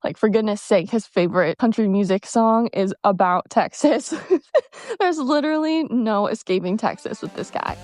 Like, for goodness sake, his favorite country music song is about Texas. There's literally no escaping Texas with this guy.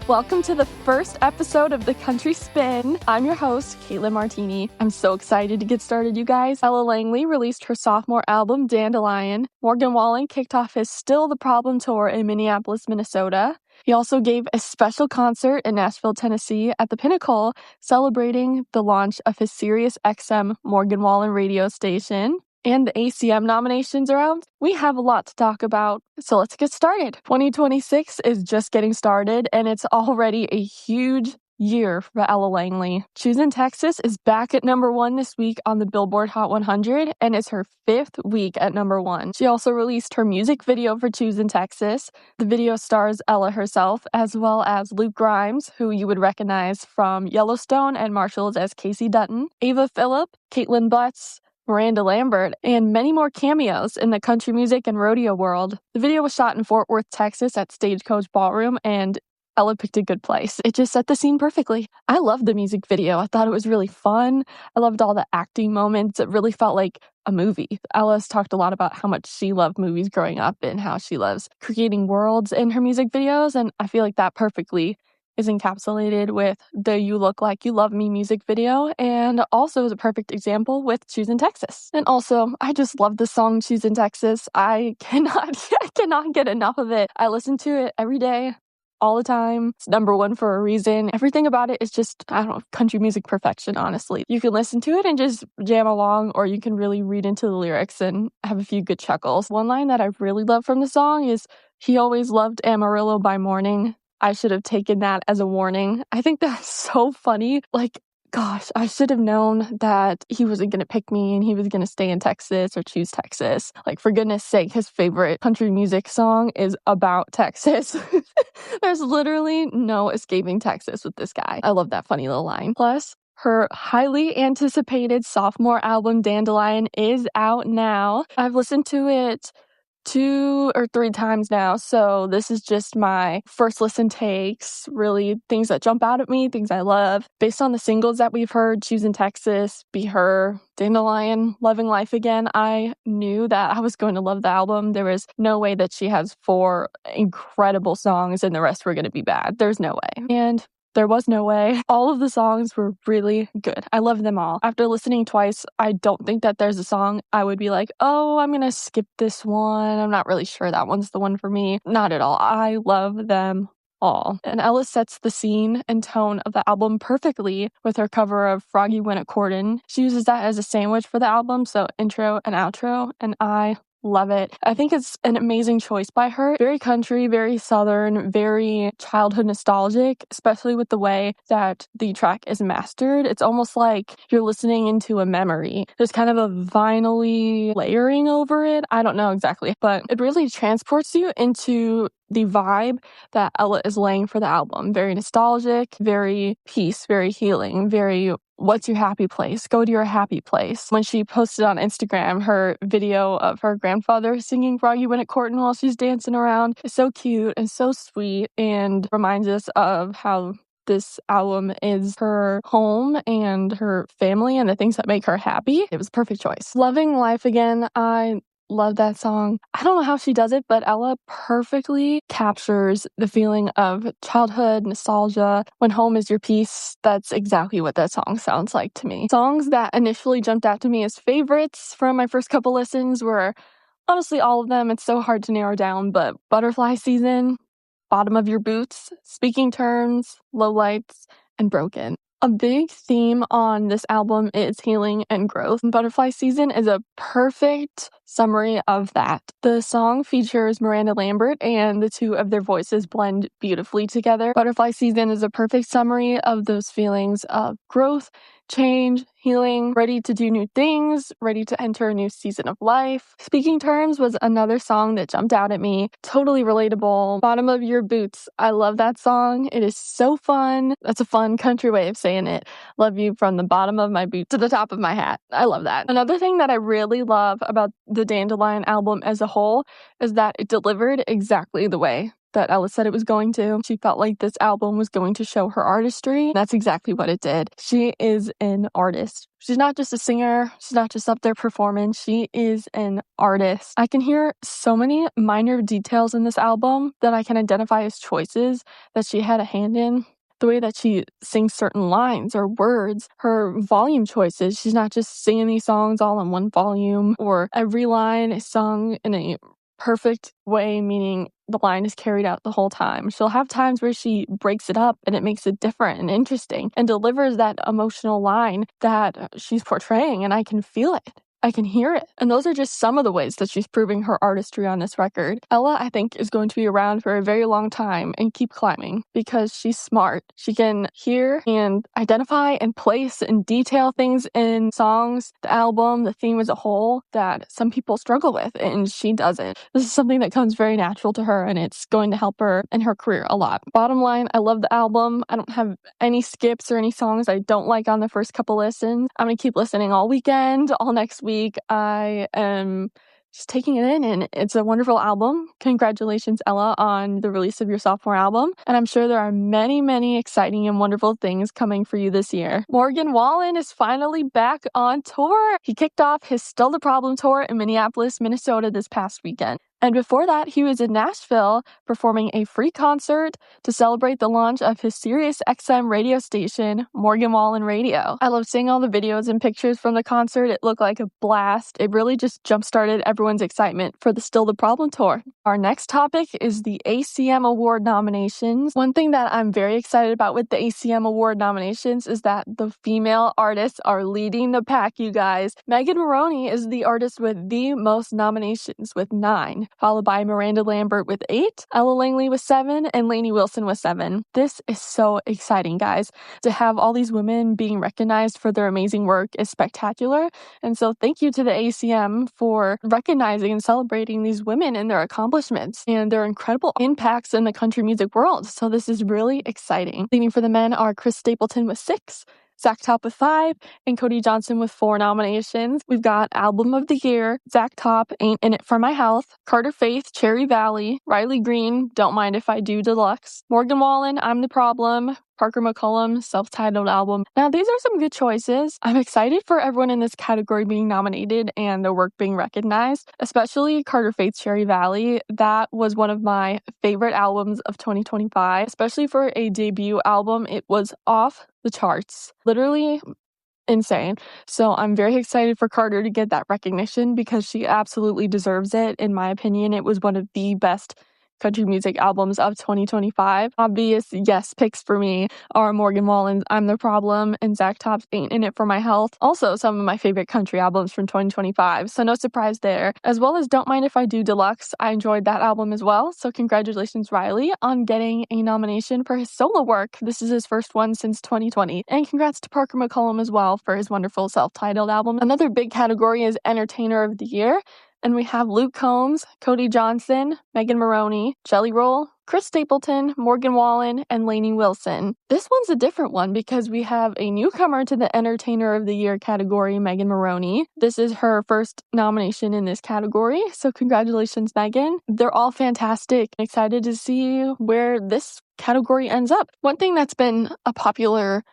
Welcome to the first episode of The Country Spin. I'm your host, Caitlin Martini. I'm so excited to get started, you guys. Ella Langley released her sophomore album, Dandelion. Morgan Wallen kicked off his Still the Problem tour in Minneapolis, Minnesota. He also gave a special concert in Nashville, Tennessee at the Pinnacle, celebrating the launch of his Sirius XM Morgan Wallen radio station. And the ACM nominations are out. We have a lot to talk about, so let's get started. 2026 is just getting started, and it's already a huge year for Ella Langley. Choosing Texas is back at number 1 this week on the Billboard Hot 100, and it's her 5th week at number 1. She also released her music video for Choosing Texas. The video stars Ella herself, as well as Luke Grimes, who you would recognize from Yellowstone, and Marshalls as Casey Dutton, Ava Phillip, Caitlin Butts, Miranda Lambert, and many more cameos in the country music and rodeo world. The video was shot in Fort Worth, Texas at Stagecoach Ballroom, and Ella picked a good place. It just set the scene perfectly. I loved the music video. I thought it was really fun. I loved all the acting moments. It really felt like a movie. Ella's talked a lot about how much she loved movies growing up and how she loves creating worlds in her music videos, and I feel like that perfectly is encapsulated with the You Look Like You Love Me music video, and also is a perfect example with Choosing Texas. And also, I just love the song Choosing Texas. I cannot get enough of it. I listen to it every day, all the time. It's number 1 for a reason. Everything about it is just, I don't know, country music perfection, honestly. You can listen to it and just jam along, or you can really read into the lyrics and have a few good chuckles. One line that I really love from the song is, "He always loved Amarillo by morning. I should have taken that as a warning." I think that's so funny. Like, gosh, I should have known that he wasn't going to pick me and he was going to stay in Texas or choose Texas. Like, for goodness sake, his favorite country music song is about Texas. There's literally no escaping Texas with this guy. I love that funny little line. Plus, her highly anticipated sophomore album, Dandelion, is out now. I've listened to it 2 or 3 times now, so this is just my first listen takes, really things that jump out at me, things I love. Based on the singles that we've heard, Choosing Texas, Be Her, Dandelion, Loving Life Again, I knew that I was going to love the album. There was no way that she has 4 incredible songs and the rest were going to be bad. There's no way. And there was no way. All of the songs were really good. I love them all. After listening twice, I don't think that there's a song I would be like, oh, I'm going to skip this one. I'm not really sure that one's the one for me. Not at all. I love them all. And Ella sets the scene and tone of the album perfectly with her cover of Froggy Went a Courtin'. She uses that as a sandwich for the album, so intro and outro, and I love it. I think it's an amazing choice by her. Very country, very southern, very childhood nostalgic, especially with the way that the track is mastered. It's almost like you're listening into a memory. There's kind of a vinyl-y layering over it. I don't know exactly, but it really transports you into the vibe that Ella is laying for the album. Very nostalgic, very peace, very healing, very what's your happy place? Go to your happy place. When she posted on Instagram her video of her grandfather singing Froggy Went a Courtin' while she's dancing around, it's so cute and so sweet and reminds us of how this album is her home and her family and the things that make her happy. It was a perfect choice. Loving Life Again, I love that song. I don't know how she does it, but Ella perfectly captures the feeling of childhood, nostalgia. When home is your peace, that's exactly what that song sounds like to me. Songs that initially jumped out to me as favorites from my first couple listens were honestly all of them. It's so hard to narrow down, but Butterfly Season, Bottom of Your Boots, Speaking Terms, Lowlights, and Broken. A big theme on this album is healing and growth. Butterfly Season is a perfect summary of that. The song features Miranda Lambert, and the two of their voices blend beautifully together. Butterfly Season is a perfect summary of those feelings of growth, change, healing, ready to do new things, ready to enter a new season of life. Speaking Terms was another song that jumped out at me. Totally relatable. Bottom of Your Boots. I love that song. It is so fun. That's a fun country way of saying it. Love you from the bottom of my boot to the top of my hat. I love that. Another thing that I really love about the Dandelion album as a whole is that it delivered exactly the way that Ella said it was going to. She felt like this album was going to show her artistry. That's exactly what it did. She is an artist. She's not just a singer. She's not just up there performing. She is an artist. I can hear so many minor details in this album that I can identify as choices that she had a hand in. The way that she sings certain lines or words, her volume choices. She's not just singing these songs all in one volume, or every line is sung in a perfect way, meaning the line is carried out the whole time. She'll have times where she breaks it up and it makes it different and interesting and delivers that emotional line that she's portraying, and I can feel it. I can hear it. And those are just some of the ways that she's proving her artistry on this record. Ella, I think, is going to be around for a very long time and keep climbing because she's smart. She can hear and identify and place and detail things in songs, the album, the theme as a whole that some people struggle with, and she doesn't. This is something that comes very natural to her, and it's going to help her in her career a lot. Bottom line, I love the album. I don't have any skips or any songs I don't like on the first couple listens. I'm going to keep listening all weekend, all next week. I am just taking it in, and it's a wonderful album. Congratulations, Ella, on the release of your sophomore album. And I'm sure there are many, many exciting and wonderful things coming for you this year. Morgan Wallen is finally back on tour. He kicked off his Still the Problem tour in Minneapolis, Minnesota this past weekend. And before that, he was in Nashville performing a free concert to celebrate the launch of his Sirius XM radio station, Morgan Wallen Radio. I love seeing all the videos and pictures from the concert. It looked like a blast. It really just jump-started everyone's excitement for the Still the Problem tour. Our next topic is the ACM Award Nominations. One thing that I'm very excited about with the ACM Award Nominations is that the female artists are leading the pack, you guys. Megan Moroney is the artist with the most nominations with 9. Followed by Miranda Lambert with 8, Ella Langley with 7, and Lainey Wilson with 7. This is so exciting, guys. To have all these women being recognized for their amazing work is spectacular. And so thank you to the ACM for recognizing and celebrating these women and their accomplishments and their incredible impacts in the country music world. So this is really exciting. Leading for the men are Chris Stapleton with 6, Zach Top with 5, and Cody Johnson with 4 nominations. We've got Album of the Year, Zach Top, Ain't In It For My Health, Carter Faith, Cherry Valley, Riley Green, Don't Mind If I Do Deluxe, Morgan Wallen, I'm the Problem, Parker McCollum, self-titled album. Now, these are some good choices. I'm excited for everyone in this category being nominated and their work being recognized, especially Carter Faith's Cherry Valley. That was one of my favorite albums of 2025, especially for a debut album. It was off the charts. Literally insane. So I'm very excited for Carter to get that recognition because she absolutely deserves it. In my opinion, it was one of the best country music albums of 2025. Obvious yes picks for me are Morgan Wallen's I'm the Problem and Zach Top's Ain't In It For My Health. Also some of my favorite country albums from 2025, so no surprise there. As well as Don't Mind If I Do Deluxe. I enjoyed that album as well, so congratulations Riley on getting a nomination for his solo work. This is his first one since 2020. And congrats to Parker McCollum as well for his wonderful self-titled album. Another big category is Entertainer of the Year. And we have Luke Combs, Cody Johnson, Megan Moroney, Jelly Roll, Chris Stapleton, Morgan Wallen, and Lainey Wilson. This one's a different one because we have a newcomer to the Entertainer of the Year category, Megan Moroney. This is her first nomination in this category, so congratulations, Megan. They're all fantastic. Excited to see where this category ends up. One thing that's been a popular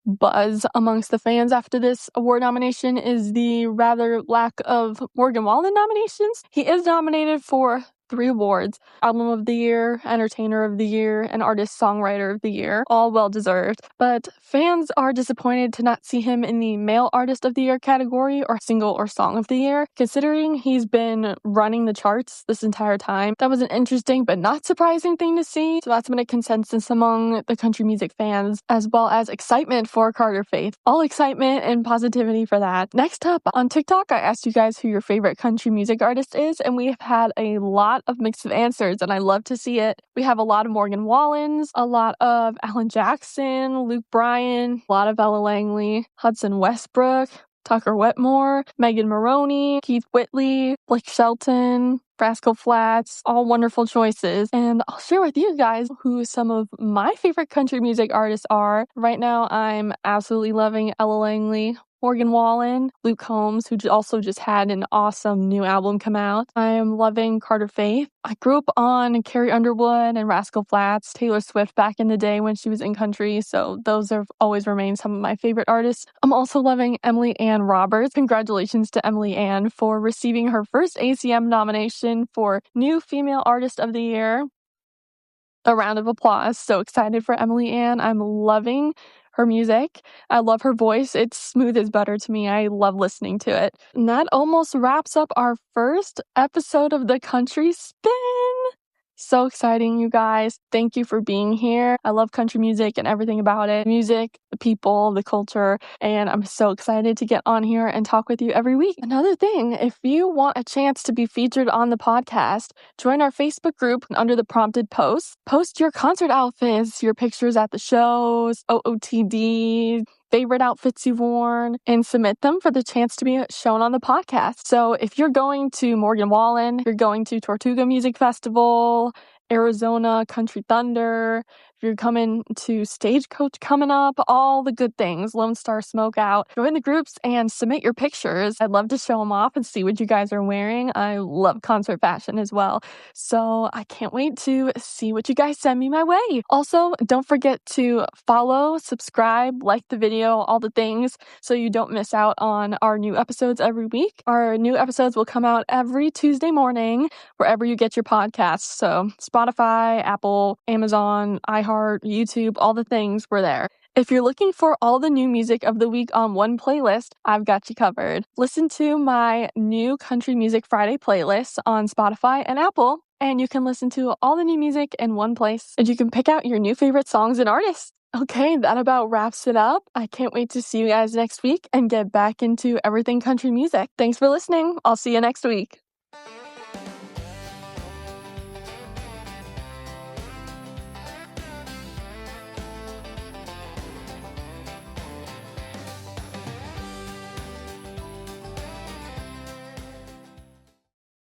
buzz amongst the fans after this award nomination is the rather lack of Morgan Wallen nominations. He is nominated for 3 awards: Album of the Year, Entertainer of the Year, and Artist Songwriter of the Year, all well deserved. But fans are disappointed to not see him in the Male Artist of the Year category or Single or Song of the Year, considering he's been running the charts this entire time. That was an interesting but not surprising thing to see. So that's been a consensus among the country music fans, as well as excitement for Carter Faith. All excitement and positivity for that. Next up, on TikTok, I asked you guys who your favorite country music artist is, and we have had a lot of mix of answers, and I love to see it. We have a lot of Morgan Wallens, a lot of Alan Jackson, Luke Bryan, a lot of Ella Langley, Hudson Westbrook, Tucker Wetmore, Megan Moroney, Keith Whitley, Blake Shelton, Rascal Flatts, all wonderful choices. And I'll share with you guys who some of my favorite country music artists are. Right now, I'm absolutely loving Ella Langley. Morgan Wallen, Luke Combs, who also just had an awesome new album come out. I am loving Carter Faith. I grew up on Carrie Underwood and Rascal Flatts, Taylor Swift back in the day when she was in country, so those have always remained some of my favorite artists. I'm also loving Emily Ann Roberts. Congratulations to Emily Ann for receiving her first ACM nomination for New Female Artist of the Year. A round of applause. So excited for Emily Ann. I'm loving her music. I love her voice. It's smooth as butter to me. I love listening to it. And that almost wraps up our first episode of the Country Spin. So exciting, you guys. Thank you for being here. I love country music and everything about it. Music, the people, the culture, and I'm so excited to get on here and talk with you every week. Another thing, if you want a chance to be featured on the podcast, join our Facebook group under the prompted posts. Post your concert outfits, your pictures at the shows, OOTD, favorite outfits you've worn, and submit them for the chance to be shown on the podcast. So if you're going to Morgan Wallen, you're going to Tortuga Music Festival, Arizona Country Thunder, if you're coming to Stagecoach coming up, all the good things, Lone Star Smokeout, join the groups and submit your pictures. I'd love to show them off and see what you guys are wearing. I love concert fashion as well. So I can't wait to see what you guys send me my way. Also, don't forget to follow, subscribe, like the video, all the things, so you don't miss out on our new episodes every week. Our new episodes will come out every Tuesday morning, wherever you get your podcasts. So Spotify, Apple, Amazon, iHeart, YouTube, all the things, we're there. If you're looking for all the new music of the week on one playlist, I've got you covered. Listen to my new Country Music Friday playlist on Spotify and Apple, and you can listen to all the new music in one place, and you can pick out your new favorite songs and artists. Okay, that about wraps it up. I can't wait to see you guys next week and get back into everything country music. Thanks for listening. I'll see you next week.